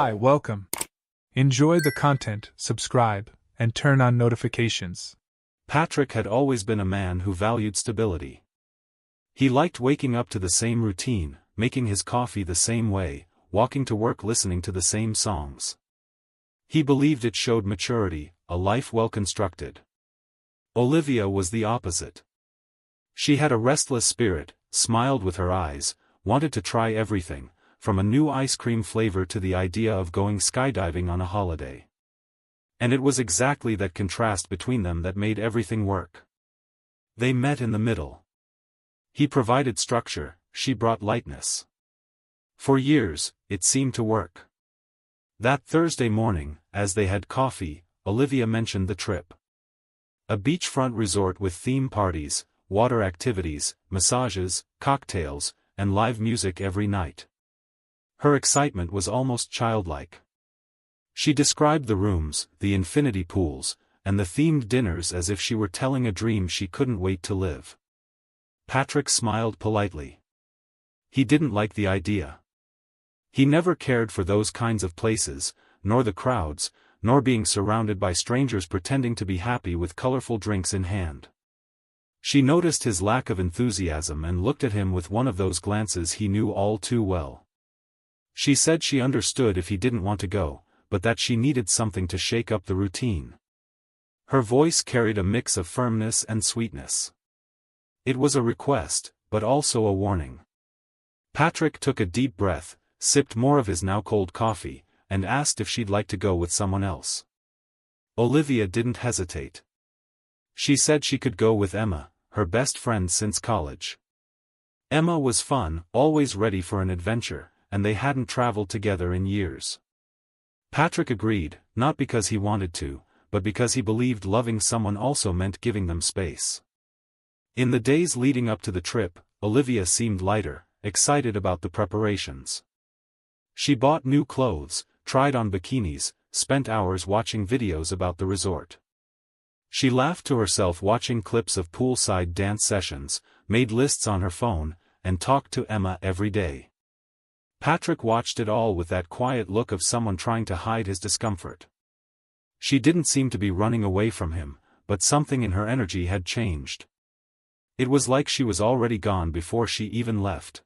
Hi, welcome. Enjoy the content, subscribe, and turn on notifications. Patrick had always been a man who valued stability. He liked waking up to the same routine, making his coffee the same way, walking to work listening to the same songs. He believed it showed maturity, a life well constructed. Olivia was the opposite. She had a restless spirit, smiled with her eyes, wanted to try everything, from a new ice cream flavor to the idea of going skydiving on a holiday. And it was exactly that contrast between them that made everything work. They met in the middle. He provided structure, she brought lightness. For years, it seemed to work. That Thursday morning, as they had coffee, Olivia mentioned the trip. A beachfront resort with theme parties, water activities, massages, cocktails, and live music every night. Her excitement was almost childlike. She described the rooms, the infinity pools, and the themed dinners as if she were telling a dream she couldn't wait to live. Patrick smiled politely. He didn't like the idea. He never cared for those kinds of places, nor the crowds, nor being surrounded by strangers pretending to be happy with colorful drinks in hand. She noticed his lack of enthusiasm and looked at him with one of those glances he knew all too well. She said she understood if he didn't want to go, but that she needed something to shake up the routine. Her voice carried a mix of firmness and sweetness. It was a request, but also a warning. Patrick took a deep breath, sipped more of his now cold coffee, and asked if she'd like to go with someone else. Olivia didn't hesitate. She said she could go with Emma, her best friend since college. Emma was fun, always ready for an adventure, and they hadn't traveled together in years. Patrick agreed, not because he wanted to, but because he believed loving someone also meant giving them space. In the days leading up to the trip, Olivia seemed lighter, excited about the preparations. She bought new clothes, tried on bikinis, spent hours watching videos about the resort. She laughed to herself watching clips of poolside dance sessions, made lists on her phone, and talked to Emma every day. Patrick watched it all with that quiet look of someone trying to hide his discomfort. She didn't seem to be running away from him, but something in her energy had changed. It was like she was already gone before she even left.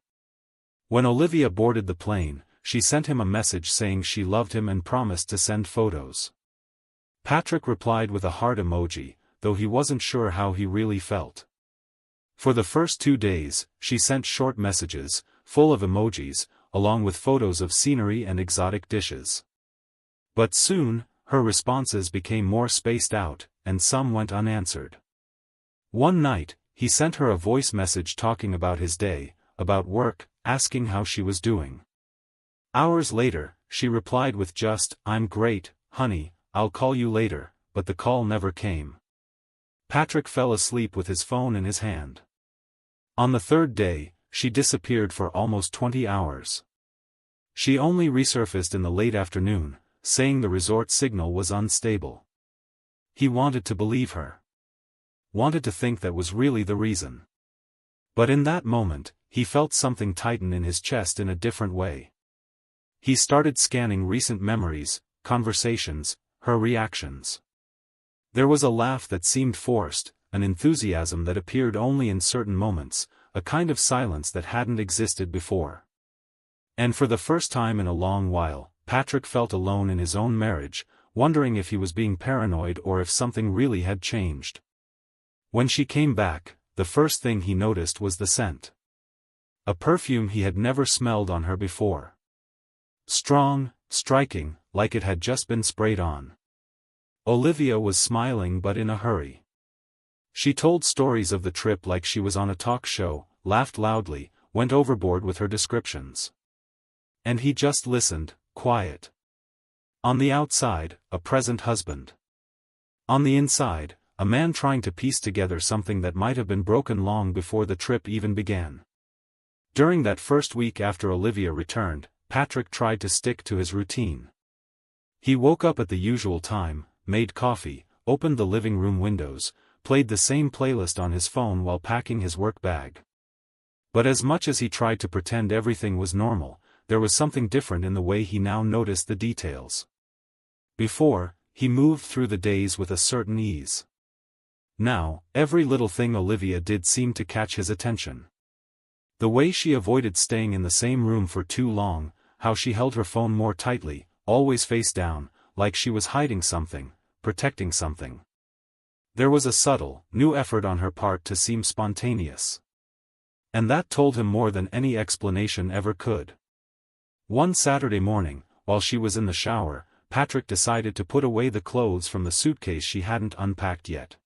When Olivia boarded the plane, she sent him a message saying she loved him and promised to send photos. Patrick replied with a heart emoji, though he wasn't sure how he really felt. For the first 2 days, she sent short messages, full of emojis, along with photos of scenery and exotic dishes. But soon, her responses became more spaced out, and some went unanswered. One night, he sent her a voice message talking about his day, about work, asking how she was doing. Hours later, she replied with just, "I'm great, honey, I'll call you later," but the call never came. Patrick fell asleep with his phone in his hand. On the third day, she disappeared for almost 20 hours. She only resurfaced in the late afternoon, saying the resort signal was unstable. He wanted to believe her. Wanted to think that was really the reason. But in that moment, he felt something tighten in his chest in a different way. He started scanning recent memories, conversations, her reactions. There was a laugh that seemed forced, an enthusiasm that appeared only in certain moments, a kind of silence that hadn't existed before. And for the first time in a long while, Patrick felt alone in his own marriage, wondering if he was being paranoid or if something really had changed. When she came back, the first thing he noticed was the scent. A perfume he had never smelled on her before. Strong, striking, like it had just been sprayed on. Olivia was smiling but in a hurry. She told stories of the trip like she was on a talk show, laughed loudly, went overboard with her descriptions. And he just listened, quiet. On the outside, a present husband. On the inside, a man trying to piece together something that might have been broken long before the trip even began. During that first week after Olivia returned, Patrick tried to stick to his routine. He woke up at the usual time, made coffee, opened the living room windows, played the same playlist on his phone while packing his work bag. But as much as he tried to pretend everything was normal, there was something different in the way he now noticed the details. Before, he moved through the days with a certain ease. Now, every little thing Olivia did seemed to catch his attention. The way she avoided staying in the same room for too long, how she held her phone more tightly, always face down, like she was hiding something, protecting something. There was a subtle, new effort on her part to seem spontaneous. And that told him more than any explanation ever could. One Saturday morning, while she was in the shower, Patrick decided to put away the clothes from the suitcase she hadn't unpacked yet.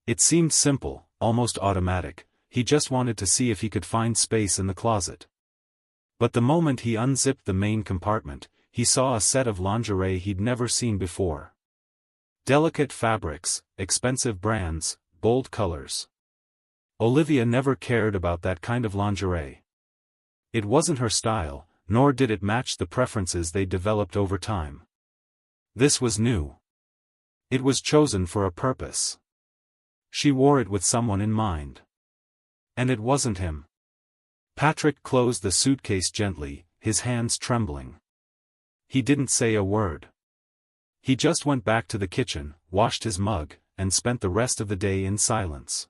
It seemed simple, almost automatic, he just wanted to see if he could find space in the closet. But the moment he unzipped the main compartment, he saw a set of lingerie he'd never seen before. Delicate fabrics, expensive brands, bold colors. Olivia never cared about that kind of lingerie. It wasn't her style, nor did it match the preferences they developed over time. This was new. It was chosen for a purpose. She wore it with someone in mind. And it wasn't him. Patrick closed the suitcase gently, his hands trembling. He didn't say a word. He just went back to the kitchen, washed his mug, and spent the rest of the day in silence.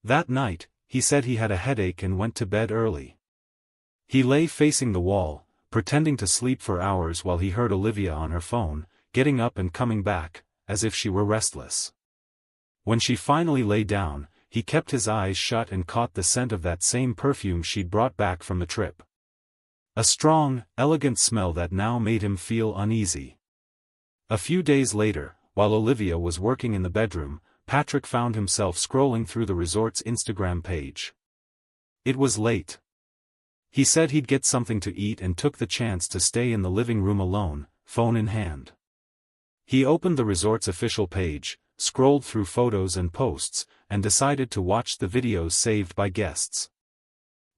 That night, he said he had a headache and went to bed early. He lay facing the wall, pretending to sleep for hours while he heard Olivia on her phone, getting up and coming back, as if she were restless. When she finally lay down, he kept his eyes shut and caught the scent of that same perfume she'd brought back from the trip. A strong, elegant smell that now made him feel uneasy. A few days later, while Olivia was working in the bedroom, Patrick found himself scrolling through the resort's Instagram page. It was late. He said he'd get something to eat and took the chance to stay in the living room alone, phone in hand. He opened the resort's official page, scrolled through photos and posts, and decided to watch the videos saved by guests.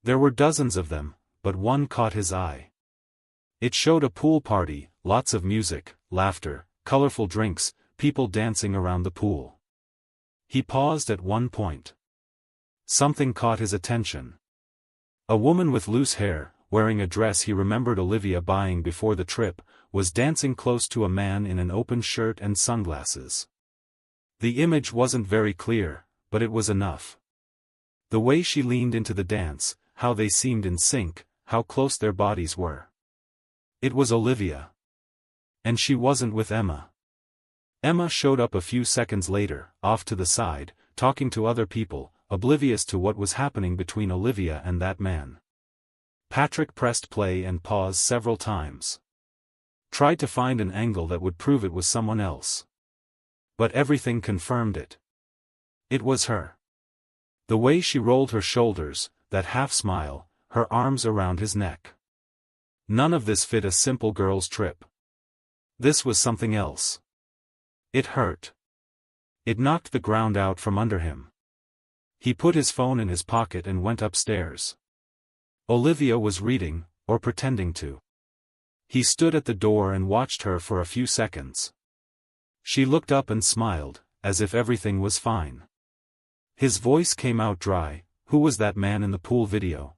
There were dozens of them, but one caught his eye. It showed a pool party, lots of music, laughter, colorful drinks, people dancing around the pool. He paused at one point. Something caught his attention. A woman with loose hair, wearing a dress he remembered Olivia buying before the trip, was dancing close to a man in an open shirt and sunglasses. The image wasn't very clear, but it was enough. The way she leaned into the dance, how they seemed in sync, how close their bodies were. It was Olivia. And she wasn't with Emma. Emma showed up a few seconds later, off to the side, talking to other people, oblivious to what was happening between Olivia and that man. Patrick pressed play and paused several times. Tried to find an angle that would prove it was someone else. But everything confirmed it. It was her. The way she rolled her shoulders, that half smile, her arms around his neck. None of this fit a simple girl's trip. This was something else. It hurt. It knocked the ground out from under him. He put his phone in his pocket and went upstairs. Olivia was reading, or pretending to. He stood at the door and watched her for a few seconds. She looked up and smiled, as if everything was fine. His voice came out dry. Who was that man in the pool video?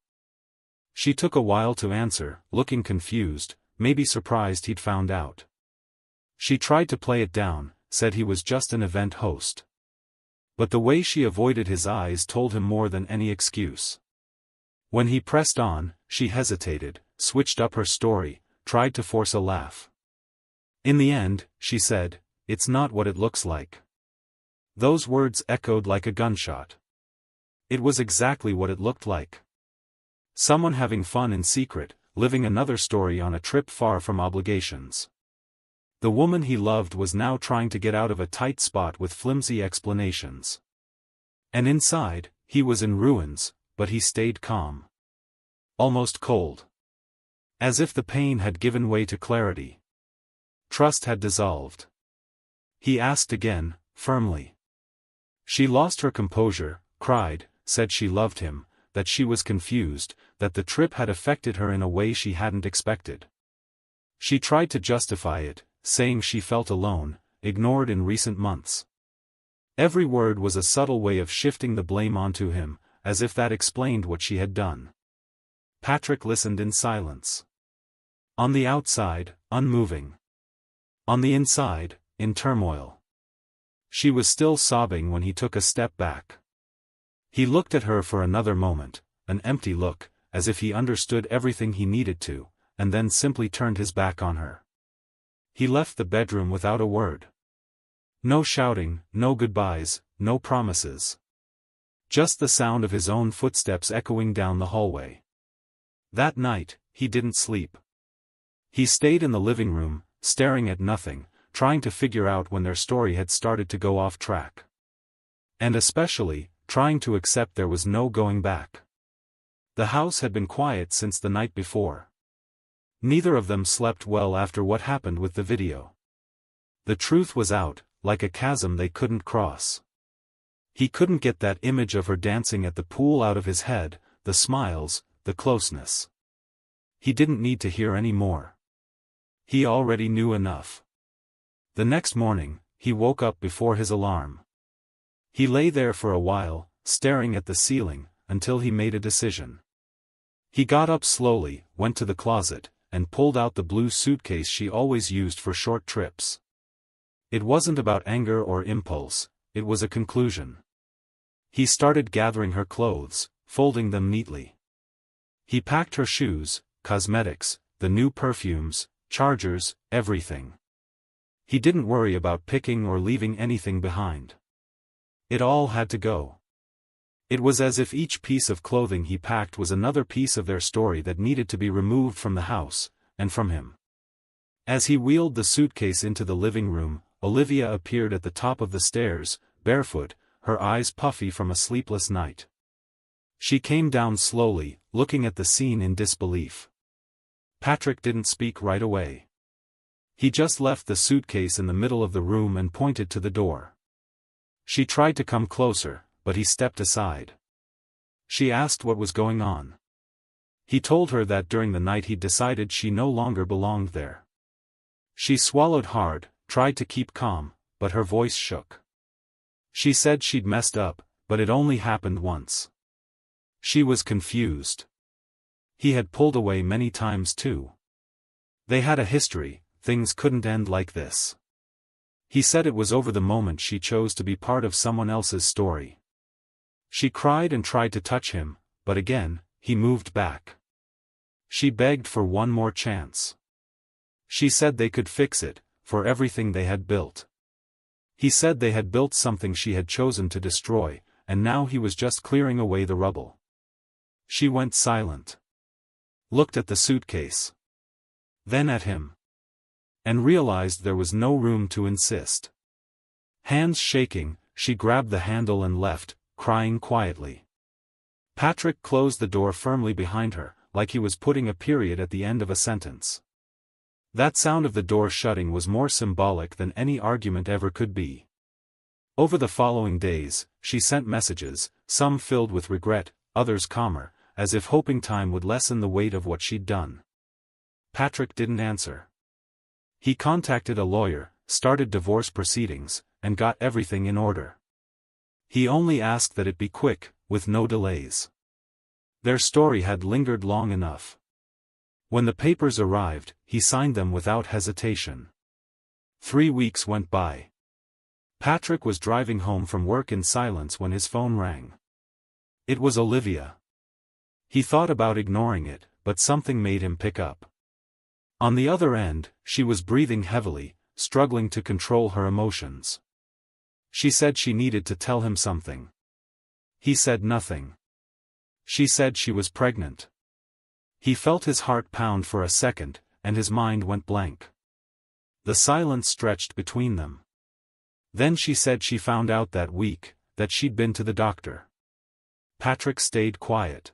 She took a while to answer, looking confused, maybe surprised he'd found out. She tried to play it down, said he was just an event host. But the way she avoided his eyes told him more than any excuse. When he pressed on, she hesitated, switched up her story, tried to force a laugh. In the end, she said, "It's not what it looks like." Those words echoed like a gunshot. It was exactly what it looked like. Someone having fun in secret, living another story on a trip far from obligations. The woman he loved was now trying to get out of a tight spot with flimsy explanations. And inside, he was in ruins, but he stayed calm. Almost cold. As if the pain had given way to clarity. Trust had dissolved. He asked again, firmly. She lost her composure, cried, said she loved him, that she was confused, that the trip had affected her in a way she hadn't expected. She tried to justify it, saying she felt alone, ignored in recent months. Every word was a subtle way of shifting the blame onto him, as if that explained what she had done. Patrick listened in silence. On the outside, unmoving. On the inside, in turmoil. She was still sobbing when he took a step back. He looked at her for another moment, an empty look, as if he understood everything he needed to, and then simply turned his back on her. He left the bedroom without a word. No shouting, no goodbyes, no promises. Just the sound of his own footsteps echoing down the hallway. That night, he didn't sleep. He stayed in the living room, staring at nothing, trying to figure out when their story had started to go off track. And especially, trying to accept there was no going back. The house had been quiet since the night before. Neither of them slept well after what happened with the video. The truth was out, like a chasm they couldn't cross. He couldn't get that image of her dancing at the pool out of his head, the smiles, the closeness. He didn't need to hear any more. He already knew enough. The next morning, he woke up before his alarm. He lay there for a while, staring at the ceiling, until he made a decision. He got up slowly, went to the closet, and pulled out the blue suitcase she always used for short trips. It wasn't about anger or impulse, it was a conclusion. He started gathering her clothes, folding them neatly. He packed her shoes, cosmetics, the new perfumes, chargers, everything. He didn't worry about picking or leaving anything behind. It all had to go. It was as if each piece of clothing he packed was another piece of their story that needed to be removed from the house, and from him. As he wheeled the suitcase into the living room, Olivia appeared at the top of the stairs, barefoot, her eyes puffy from a sleepless night. She came down slowly, looking at the scene in disbelief. Patrick didn't speak right away. He just left the suitcase in the middle of the room and pointed to the door. She tried to come closer, but he stepped aside. She asked what was going on. He told her that during the night he'd decided she no longer belonged there. She swallowed hard, tried to keep calm, but her voice shook. She said she'd messed up, but it only happened once. She was confused. He had pulled away many times too. They had a history, things couldn't end like this. He said it was over the moment she chose to be part of someone else's story. She cried and tried to touch him, but again, he moved back. She begged for one more chance. She said they could fix it, for everything they had built. He said they had built something she had chosen to destroy, and now he was just clearing away the rubble. She went silent. Looked at the suitcase. Then at him. And realized there was no room to insist. Hands shaking, she grabbed the handle and left, crying quietly. Patrick closed the door firmly behind her, like he was putting a period at the end of a sentence. That sound of the door shutting was more symbolic than any argument ever could be. Over the following days, she sent messages, some filled with regret, others calmer, as if hoping time would lessen the weight of what she'd done. Patrick didn't answer. He contacted a lawyer, started divorce proceedings, and got everything in order. He only asked that it be quick, with no delays. Their story had lingered long enough. When the papers arrived, he signed them without hesitation. 3 weeks went by. Patrick was driving home from work in silence when his phone rang. It was Olivia. He thought about ignoring it, but something made him pick up. On the other end, she was breathing heavily, struggling to control her emotions. She said she needed to tell him something. He said nothing. She said she was pregnant. He felt his heart pound for a second, and his mind went blank. The silence stretched between them. Then she said she found out that week, that she'd been to the doctor. Patrick stayed quiet.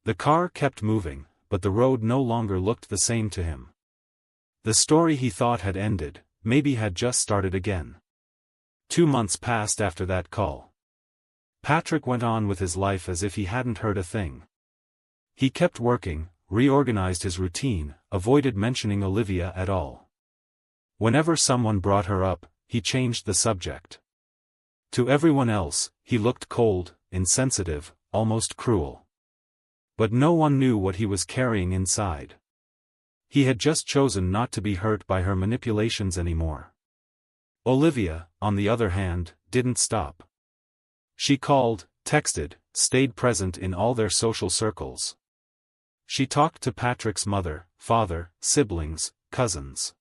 The car kept moving, but the road no longer looked the same to him. The story he thought had ended, maybe had just started again. 2 months passed after that call. Patrick went on with his life as if he hadn't heard a thing. He kept working, reorganized his routine, avoided mentioning Olivia at all. Whenever someone brought her up, he changed the subject. To everyone else, he looked cold, insensitive, almost cruel. But no one knew what he was carrying inside. He had just chosen not to be hurt by her manipulations anymore. Olivia, on the other hand, didn't stop. She called, texted, stayed present in all their social circles. She talked to Patrick's mother, father, siblings, cousins.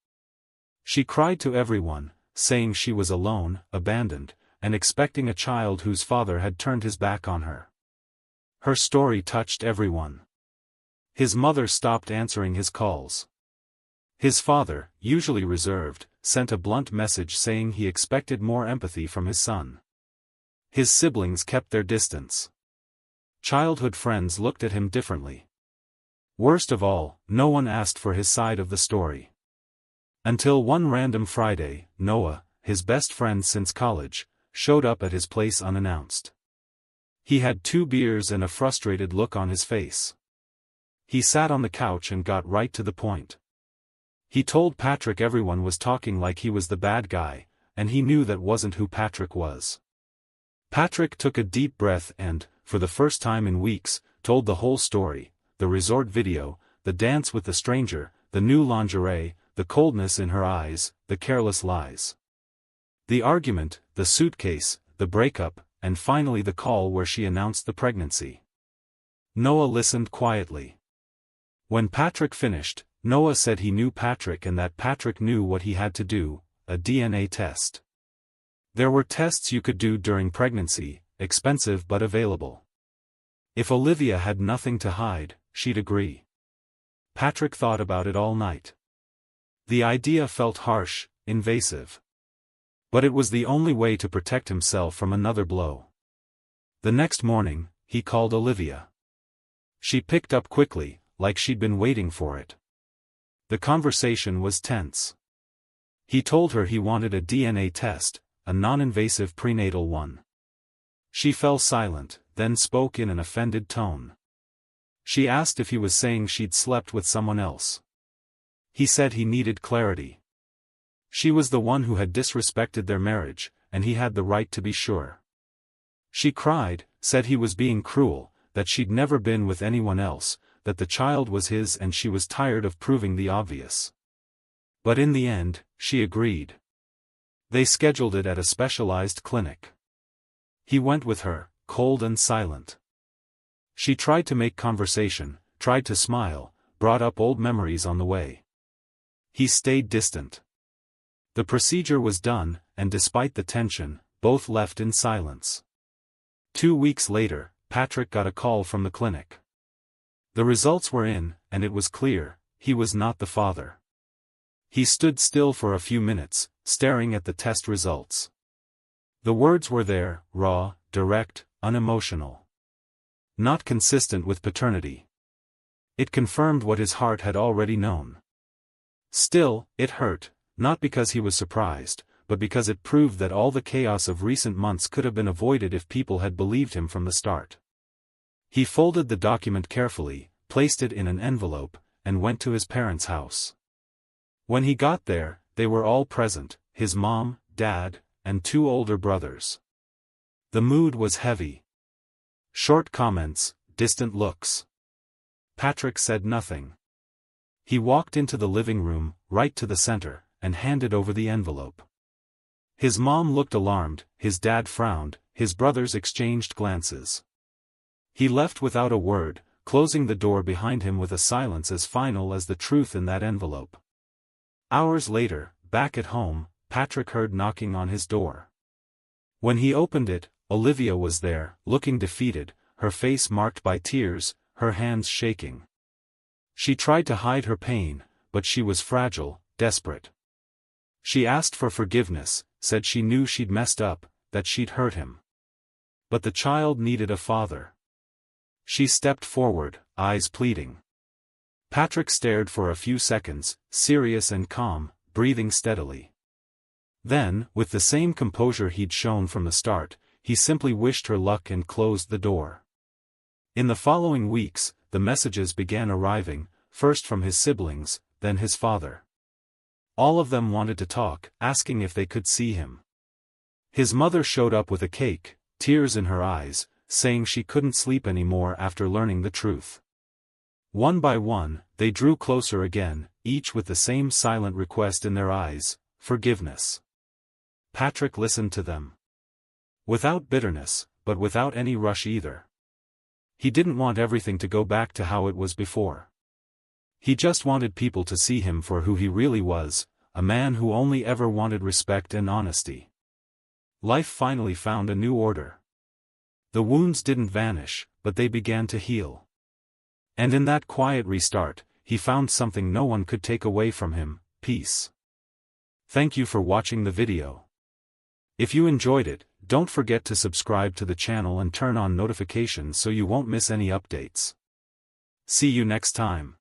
She cried to everyone, saying she was alone, abandoned, and expecting a child whose father had turned his back on her. Her story touched everyone. His mother stopped answering his calls. His father, usually reserved, sent a blunt message saying he expected more empathy from his son. His siblings kept their distance. Childhood friends looked at him differently. Worst of all, no one asked for his side of the story. Until one random Friday, Noah, his best friend since college, showed up at his place unannounced. He had 2 beers and a frustrated look on his face. He sat on the couch and got right to the point. He told Patrick everyone was talking like he was the bad guy, and he knew that wasn't who Patrick was. Patrick took a deep breath and, for the first time in weeks, told the whole story: the resort video, the dance with the stranger, the new lingerie, the coldness in her eyes, the careless lies. The argument, the suitcase, the breakup, and finally the call where she announced the pregnancy. Noah listened quietly. When Patrick finished, Noah said he knew Patrick and that Patrick knew what he had to do: a DNA test. There were tests you could do during pregnancy, expensive but available. If Olivia had nothing to hide, she'd agree. Patrick thought about it all night. The idea felt harsh, invasive. But it was the only way to protect himself from another blow. The next morning, he called Olivia. She picked up quickly, like she'd been waiting for it. The conversation was tense. He told her he wanted a DNA test, a non-invasive prenatal one. She fell silent, then spoke in an offended tone. She asked if he was saying she'd slept with someone else. He said he needed clarity. She was the one who had disrespected their marriage, and he had the right to be sure. She cried, said he was being cruel, that she'd never been with anyone else, that the child was his and she was tired of proving the obvious. But in the end, she agreed. They scheduled it at a specialized clinic. He went with her, cold and silent. She tried to make conversation, tried to smile, brought up old memories on the way. He stayed distant. The procedure was done, and despite the tension, both left in silence. 2 weeks later, Patrick got a call from the clinic. The results were in, and it was clear, he was not the father. He stood still for a few minutes, staring at the test results. The words were there, raw, direct, unemotional. Not consistent with paternity. It confirmed what his heart had already known. Still, it hurt, not because he was surprised, but because it proved that all the chaos of recent months could have been avoided if people had believed him from the start. He folded the document carefully, placed it in an envelope, and went to his parents' house. When he got there, they were all present, his mom, dad, and 2 older brothers. The mood was heavy. Short comments, distant looks. Patrick said nothing. He walked into the living room, right to the center, and handed over the envelope. His mom looked alarmed, his dad frowned, his brothers exchanged glances. He left without a word, closing the door behind him with a silence as final as the truth in that envelope. Hours later, back at home, Patrick heard knocking on his door. When he opened it, Olivia was there, looking defeated, her face marked by tears, her hands shaking. She tried to hide her pain, but she was fragile, desperate. She asked for forgiveness, said she knew she'd messed up, that she'd hurt him. But the child needed a father. She stepped forward, eyes pleading. Patrick stared for a few seconds, serious and calm, breathing steadily. Then, with the same composure he'd shown from the start, he simply wished her luck and closed the door. In the following weeks, the messages began arriving, first from his siblings, then his father. All of them wanted to talk, asking if they could see him. His mother showed up with a cake, tears in her eyes, saying she couldn't sleep anymore after learning the truth. One by one, they drew closer again, each with the same silent request in their eyes: forgiveness. Patrick listened to them. Without bitterness, but without any rush either. He didn't want everything to go back to how it was before. He just wanted people to see him for who he really was, a man who only ever wanted respect and honesty. Life finally found a new order. The wounds didn't vanish, but they began to heal. And in that quiet restart, he found something no one could take away from him: peace. Thank you for watching the video. If you enjoyed it, don't forget to subscribe to the channel and turn on notifications so you won't miss any updates. See you next time.